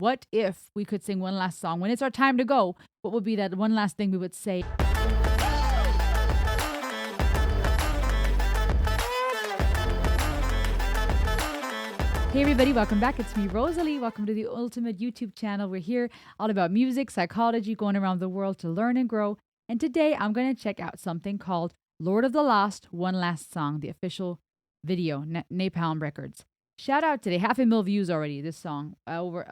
What if we could sing one last song? When it's our time to go, what would be that one last thing we would say? Hey everybody, welcome back. It's me, Rosalie. Welcome to the Ultimate YouTube channel. We're here all about music, psychology, going around the world to learn and grow. And today I'm going to check out something called Lord of the Lost, One Last Song, the official video, Napalm Records. Shout out today, 500,000 views already, this song, over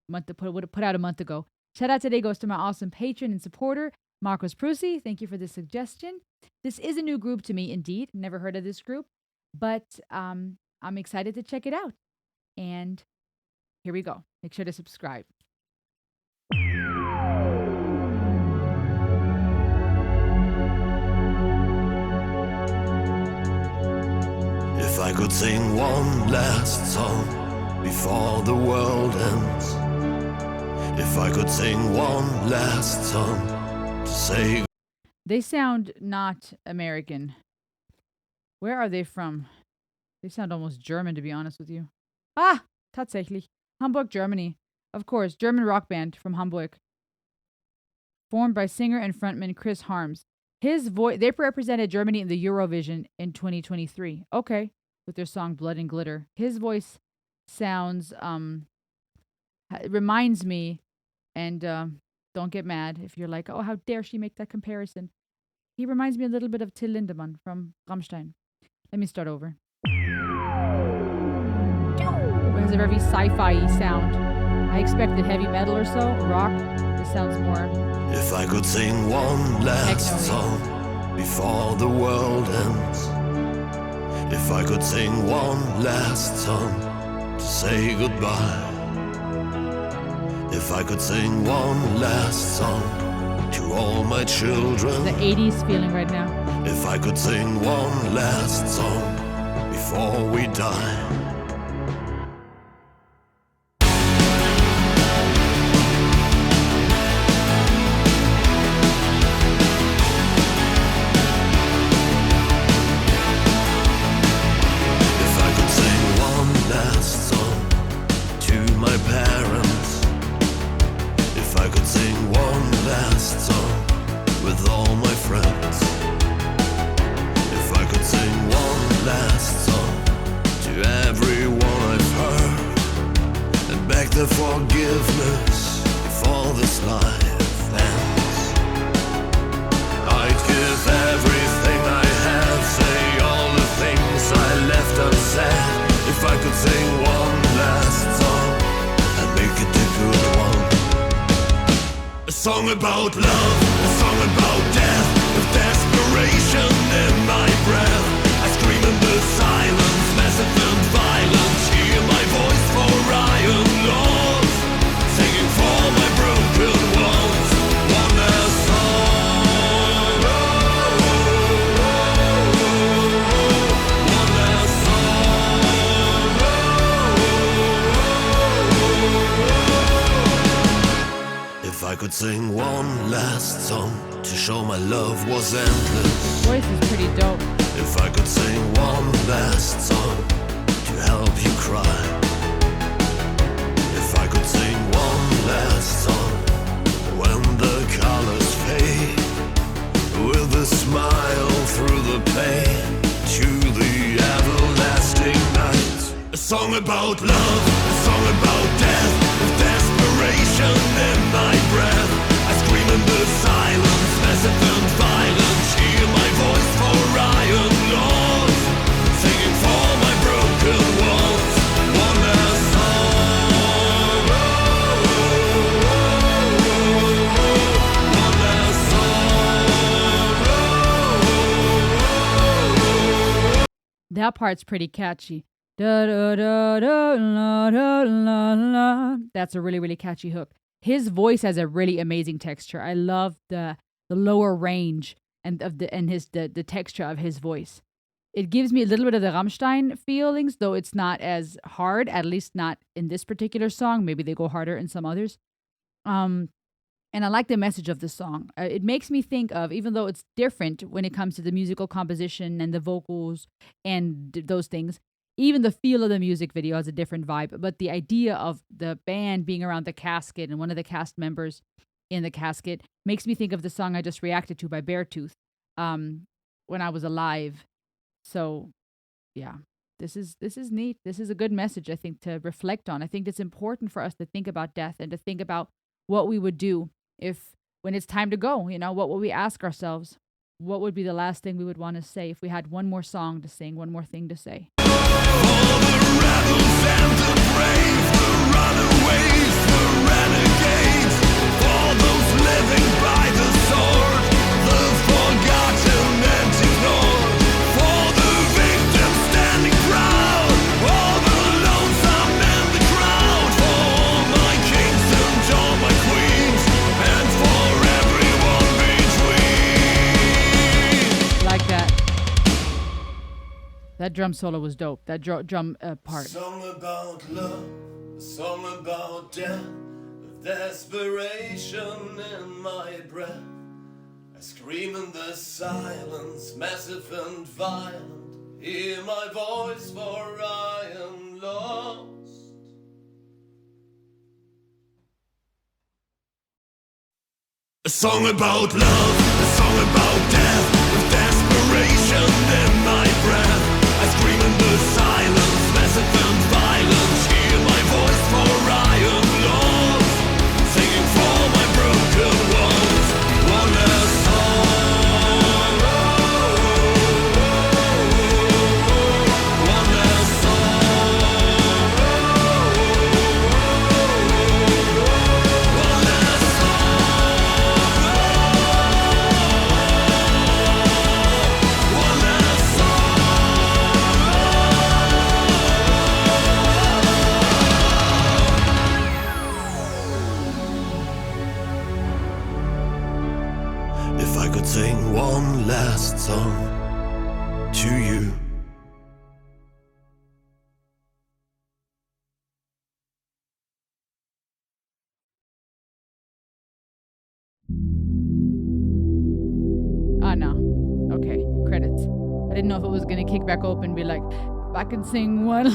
would have put out a month ago. Shout out today goes to my awesome patron and supporter, Marcos Prusi. Thank you for the suggestion. This is a new group to me, indeed. Never heard of this group, but I'm excited to check it out. And here we go. Make sure to subscribe. If I could sing one last song before the world ends, if I could sing one last song to say... They sound not American. Where are they from? They sound almost German, to be honest with you. Ah, tatsächlich. Hamburg, Germany. Of course, German rock band from Hamburg. Formed by singer and frontman Chris Harms. His voice, they represented Germany in the Eurovision in 2023. Okay, with their song Blood and Glitter. His voice sounds, reminds me, and don't get mad if you're like, oh, how dare she make that comparison. He reminds me a little bit of Till Lindemann from Rammstein. Let me start over. It has a very sci-fi sound. I expected heavy metal or so, rock. This sounds more... If I could sing one last song before the world ends, if I could sing one last song to say goodbye, if I could sing one last song to all my children, the 80s feeling right now. If I could sing one last song before we die. The forgiveness before this life ends. I'd give everything I have, say all the things I left unsaid. If I could sing one last song and make it a good one. A song about love, a song about death, with desperation in my breath. I scream in the silence, massive and violent. Hear my voice for Ryan Laws, singing for my broken walls. One last song, one last song. If I could sing one last song to show my love was endless. Voice is pretty dope. If I could sing one last song to help you cry. If I could sing one last song when the colors fade, with a smile through the pain to the everlasting night. A song about love, a song about death, with desperation in my breath. I scream in the silence, massive and violent. Hear my voice for Ryan Laws, singing for my broken walls. One last song, one last song. That part's pretty catchy. Da, da, da, da, la, da, la, la. That's a really, really catchy hook. His voice has a really amazing texture. I love the lower range and of the texture of his voice. It gives me a little bit of the Rammstein feelings, though it's not as hard, at least not in this particular song. Maybe they go harder in some others. And I like the message of the song. It makes me think of, even though it's different when it comes to the musical composition and the vocals and those things, Even the feel of the music video has a different vibe, but the idea of the band being around the casket and one of the cast members in the casket makes me think of the song I just reacted to by Beartooth um, when I was alive. So yeah, this is neat. This is a good message, I think, to reflect on. I think it's important for us to think about death and to think about what we would do if when it's time to go, what would we ask ourselves? What would be the last thing we would want to say if we had one more song to sing, one more thing to say? Rebels and the brave, the runaways, the renegades, for those living by the sword, the forgotten and ignored, for the victims standing proud, all the lonesome and the crowd, for all my kings and all my queens, and for everyone between. Like that. That drum solo was dope. That drum part. A song about love, a song about death, of desperation in my breath. I scream in the silence, massive and violent. Hear my voice, for I am lost. A song about love, a song about death, of desperation in my breath. I scream in the silence, massive and violent. Hear my voice, for I am lost. Singing for my broken ones. One last song. One last song. One last song. One last If I could sing one last song to you. Ah, no. Okay, credits. I didn't know if it was gonna kick back open and be like, I can sing one.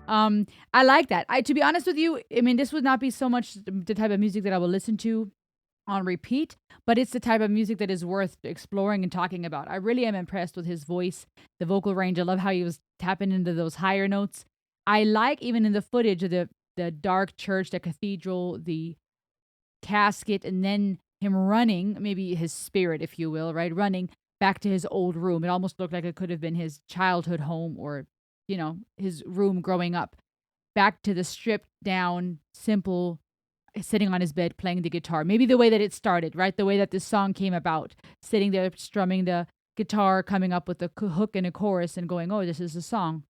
I like that. To be honest with you, I mean, this would not be so much the type of music that I will listen to on repeat, but it's the type of music that is worth exploring and talking about. I really am impressed with his voice, the vocal range. I love how he was tapping into those higher notes. I like even in the footage of the dark church, the cathedral, the casket, and then him running, maybe his spirit, if you will, right? Running back to his old room. It almost looked like it could have been his childhood home or, his room growing up. Back to the stripped down, simple, sitting on his bed playing the guitar. Maybe the way that it started, right? The way that this song came about, sitting there strumming the guitar, coming up with a hook and a chorus and going, oh, this is a song.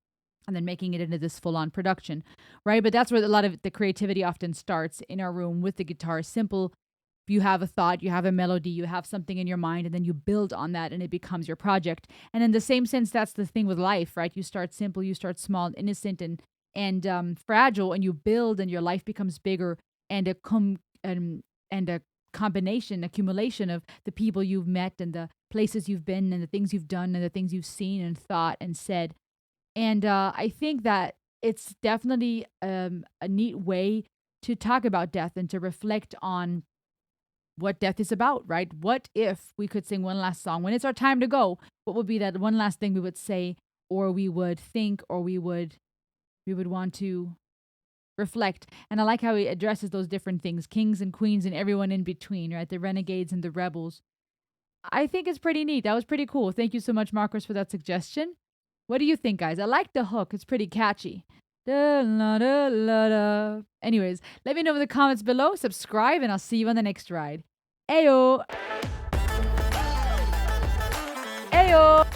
And then making it into this full on production, right? But that's where a lot of the creativity often starts in our room with the guitar. Simple. You have a thought, you have a melody, you have something in your mind, and then you build on that and it becomes your project. And in the same sense, that's the thing with life, right? You start simple, you start small, innocent and fragile, and you build and your life becomes bigger and a combination, accumulation of the people you've met and the places you've been and the things you've done and the things you've seen and thought and said. And I think that it's definitely a neat way to talk about death and to reflect on what death is about, right? What if we could sing one last song? When it's our time to go, what would be that one last thing we would say or we would think or we would want to reflect? And I like how he addresses those different things, kings and queens and everyone in between, right? The renegades and the rebels. I think it's pretty neat. That was pretty cool. Thank you so much, Marcos, for that suggestion. What do you think, guys? I like the hook. It's pretty catchy. Da, la, da, la, da. Anyways, let me know in the comments below. Subscribe, and I'll see you on the next ride. Ayo! Ayo!